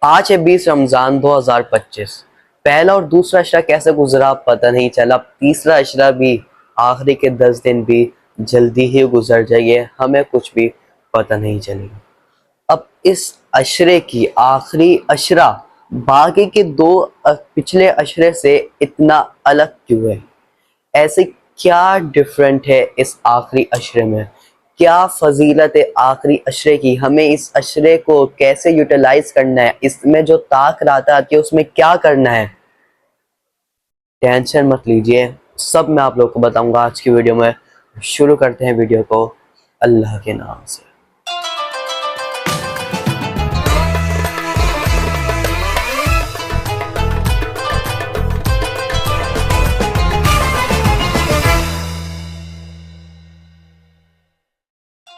آج ہے 20 رمضان 2025۔ پہلا اور دوسرا عشرہ کیسے گزرا پتہ نہیں چلا، تیسرا عشرہ بھی، آخری کے 10 دن بھی جلدی ہی گزر جائے، ہمیں کچھ بھی پتہ نہیں چلے گا۔ اب اس عشرے کی آخری عشرہ باقی کے دو پچھلے عشرے سے اتنا الگ کیوں ہے؟ ایسے کیا ڈیفرنٹ ہے اس آخری عشرے میں؟ کیا فضیلت ہے آخری عشرے کی؟ ہمیں اس عشرے کو کیسے یوٹیلائز کرنا ہے؟ اس میں جو طاق رات آتی ہے اس میں کیا کرنا ہے؟ ٹینشن مت لیجئے، سب میں آپ لوگ کو بتاؤں گا آج کی ویڈیو میں۔ شروع کرتے ہیں ویڈیو کو اللہ کے نام سے۔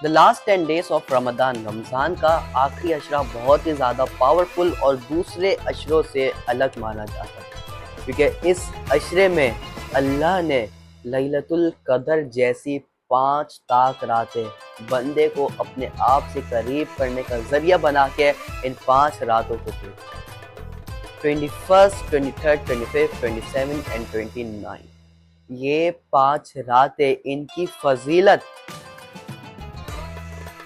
The last 10 days of رمضان، رمضان کا آخری عشرہ بہت ہی زیادہ پاورفل اور دوسرے عشروں سے الگ مانا جاتا ہے، کیونکہ اس عشرے میں اللہ نے لیلۃ القدر جیسی 5 طاق راتیں بندے کو اپنے آپ سے قریب کرنے کا ذریعہ بنا کے ان 5 راتوں کو دی۔ 21st، 23rd، 25th، 27 and 29، یہ 5 راتیں، ان کی فضیلت،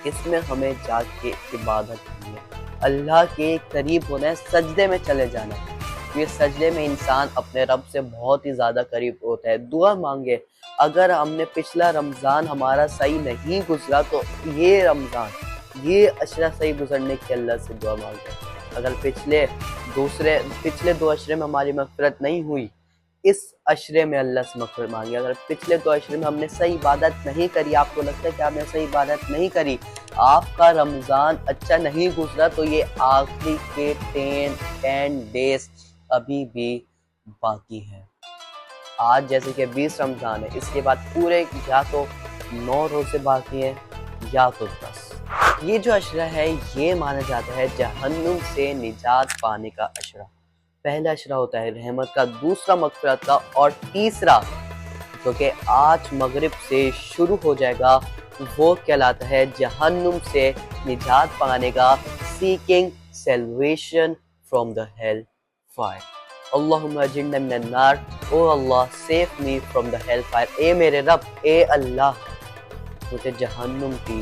اس میں ہمیں جا کے عبادت کرنی ہے، اللہ کے قریب ہونا ہے، سجدے میں چلے جانا ہے۔ یہ سجدے میں انسان اپنے رب سے بہت ہی زیادہ قریب ہوتا ہے، دعا مانگے۔ اگر ہم نے پچھلا رمضان ہمارا صحیح نہیں گزرا تو یہ رمضان، یہ عشرہ صحیح گزرنے کی اللہ سے دعا مانگے۔ اگر پچھلے 2 عشرے میں ہماری مغفرت نہیں ہوئی، اس عشرے میں اللہ سے مغفرت مانگی۔ اگر پچھلے 2 عشرے میں ہم نے صحیح عبادت نہیں کری، آپ کو لگتا ہے کہ آپ نے صحیح عبادت نہیں کری، آپ کا رمضان اچھا نہیں گزرا، تو یہ آخری کے 10 ڈیز ابھی بھی باقی ہے۔ آج جیسے کہ 20 رمضان ہے، اس کے بعد پورے یا تو 9 روزے باقی ہیں یا تو 10۔ یہ جو عشرہ ہے یہ مانا جاتا ہے جہنم سے نجات پانے کا عشرہ۔ پہلا عشرہ ہوتا ہے رحمت کا، دوسرا مغفرت کا، اور تیسرا جو کہ آج مغرب سے شروع ہو جائے گا وہ کہلاتا ہے جہنم سے نجات پانے کا، seeking salvation from the hell fire۔ اللہم اجرنا من النار، او اللہ save me from the hell fire، اے میرے رب، اے اللہ مجھے جہنم کی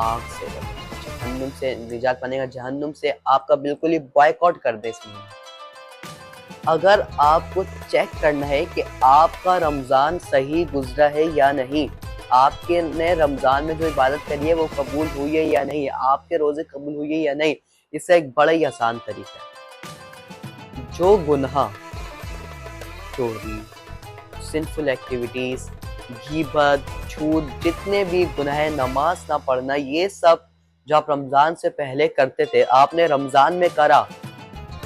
آگ سے بچا، جہنم سے نجات پانے کا، جہنم سے آپ کا بالکل ہی بائیکاٹ کر دے اس میں۔ اگر آپ کو چیک کرنا ہے کہ آپ کا رمضان صحیح گزرا ہے یا نہیں، آپ کے نے رمضان میں جو عبادت کری ہے وہ قبول ہوئی ہے یا نہیں، آپ کے روزے قبول ہوئی ہے یا نہیں، اس سے ایک بڑا ہی آسان طریقہ ہے۔ جو گناہ، چوری، سنفل ایکٹیویٹیز، غیبت، جھوٹ، جتنے بھی گناہ، نماز نہ پڑھنا، یہ سب جو آپ رمضان سے پہلے کرتے تھے آپ نے رمضان میں کرا،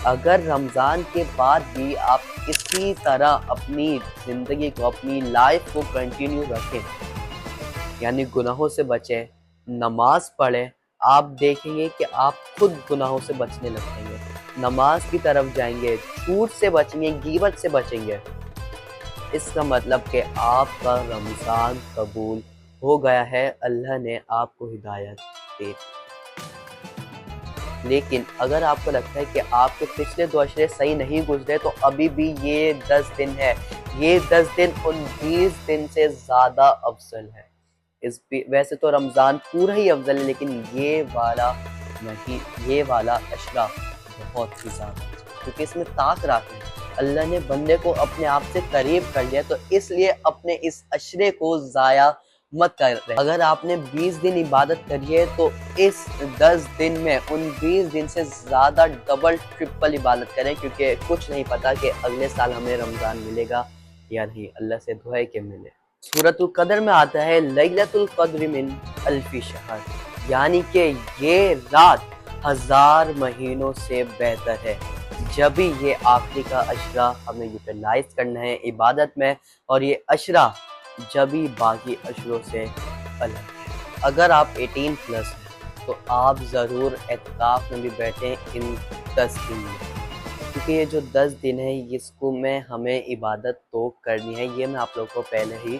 اگر رمضان کے بعد بھی آپ اسی طرح اپنی زندگی کو، اپنی لائف کو کنٹینیو رکھیں، یعنی گناہوں سے بچیں، نماز پڑھیں، آپ دیکھیں گے کہ آپ خود گناہوں سے بچنے لگیں گے، نماز کی طرف جائیں گے، جھوٹ سے بچیں گے، غیبت سے بچیں گے۔ اس کا مطلب کہ آپ کا رمضان قبول ہو گیا ہے، اللہ نے آپ کو ہدایت دے دی۔ لیکن اگر آپ کو لگتا ہے کہ آپ کے پچھلے 2 عشرے صحیح نہیں گزرے تو ابھی بھی یہ 10 دن ہے، یہ 10 دن ان 20 دن سے زیادہ افضل ہے۔ ویسے تو رمضان پورا ہی افضل ہے، لیکن یہ والا نہیں، یہ والا عشرہ بہت ہی زیادہ ہے، کیونکہ اس میں طاق رات ہے، اللہ نے بندے کو اپنے آپ سے قریب کر لیا، تو اس لیے اپنے اس عشرے کو ضائع مت کر رہے۔ اگر آپ نے 20 دن عبادت کری ہے تو اس 10 دن میں ان 20 دن سے زیادہ ڈبل ٹرپل عبادت کریں، کیونکہ کچھ نہیں پتا کہ اگلے سال ہمیں رمضان ملے گا یا نہیں، اللہ سے دعا ہے کہ ملے۔ سورۃ القدر میں آتا ہے لیلۃ القدر من الف شہر، یعنی کہ یہ رات 1000 مہینوں سے بہتر ہے۔ جبھی یہ آخری کا عشرہ ہمیں یوٹیلائز کرنا ہے عبادت میں، اور یہ عشرہ جبھی باقی عشروں سے الگ ہے۔ اگر آپ 18+ ہیں تو آپ ضرور اعتکاف میں بھی بیٹھیں ان 10 دن میں، کیونکہ یہ جو 10 دن ہے اس کو میں ہمیں عبادت تو کرنی ہے، یہ میں آپ لوگوں کو پہلے ہی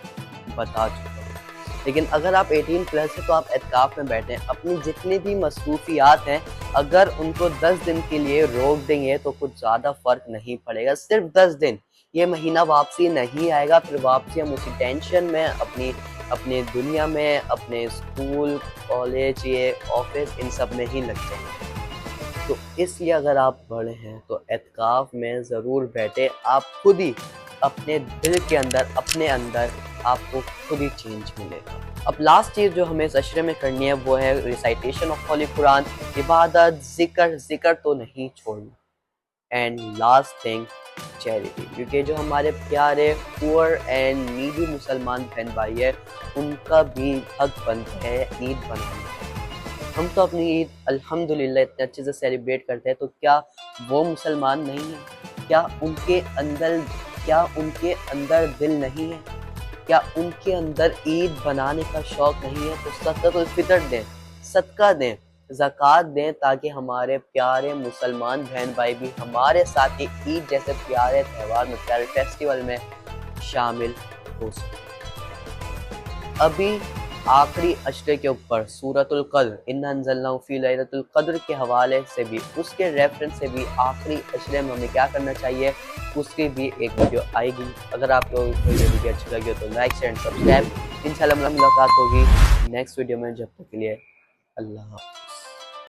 بتا چکا ہوں۔ لیکن اگر آپ 18+ ہے تو آپ اعتکاف میں بیٹھیں، اپنی جتنی بھی مصروفیات ہیں اگر ان کو 10 دن کے لیے روک دیں گے تو کچھ زیادہ فرق نہیں پڑے گا، صرف 10 دن۔ یہ مہینہ واپسی نہیں آئے گا، پھر واپسی ہم اسی ٹینشن میں اپنی دنیا میں، اپنے اسکول، کالج، یہ آفس، ان سب میں ہی لگ جائیں گے۔ تو اس لیے اگر آپ بڑے ہیں تو اعتکاف میں ضرور بیٹھے، آپ خود ہی اپنے دل کے اندر، اپنے اندر آپ کو خود ہی چینج ملے گا۔ اب لاسٹ چیز جو ہمیں اس عشرے میں کرنی ہے وہ ہے ریسائٹیشن آف ہولی قرآن، عبادت، ذکر تو نہیں چھوڑنا۔ اینڈ لاسٹ تھنگ، چیریٹی، کیونکہ جو ہمارے پیارے پور اینڈ نیڈی مسلمان بہن بھائی ہے ان کا بھی حق بنتا ہے عید بنانے کا۔ ہم تو اپنی عید الحمدللہ اتنے اچھے سے سیلیبریٹ کرتے ہیں، تو کیا وہ مسلمان نہیں ہیں؟ کیا ان کے اندر دل نہیں ہے؟ کیا ان کے اندر عید بنانے کا شوق نہیں ہے؟ تو صدقۃ الفطر دیں، صدقہ دیں، زکوٰۃ دیں، تاکہ ہمارے پیارے مسلمان بہن بھائی بھی ہمارے ساتھ عید جیسے پیارے تہوار میں، پیارے فیسٹیول میں شامل ہو سکیں۔ ابھی آخری عشرے کے اوپر سورۃ القدر، انا انزلناہ فی لیلۃ القدر کے حوالے سے بھی، اس کے ریفرنس سے بھی آخری عشرے میں ہمیں کیا کرنا چاہیے، اس کی بھی ایک ویڈیو آئے گی۔ اگر آپ کو کوئی ویڈیو اچھی لگی ہو تو لائک، شیئر اینڈ سبسکرائب۔ انشاءاللہ ملاقات ہوگی نیکسٹ ویڈیو میں، جب تک کے لیے اللہ حافظ۔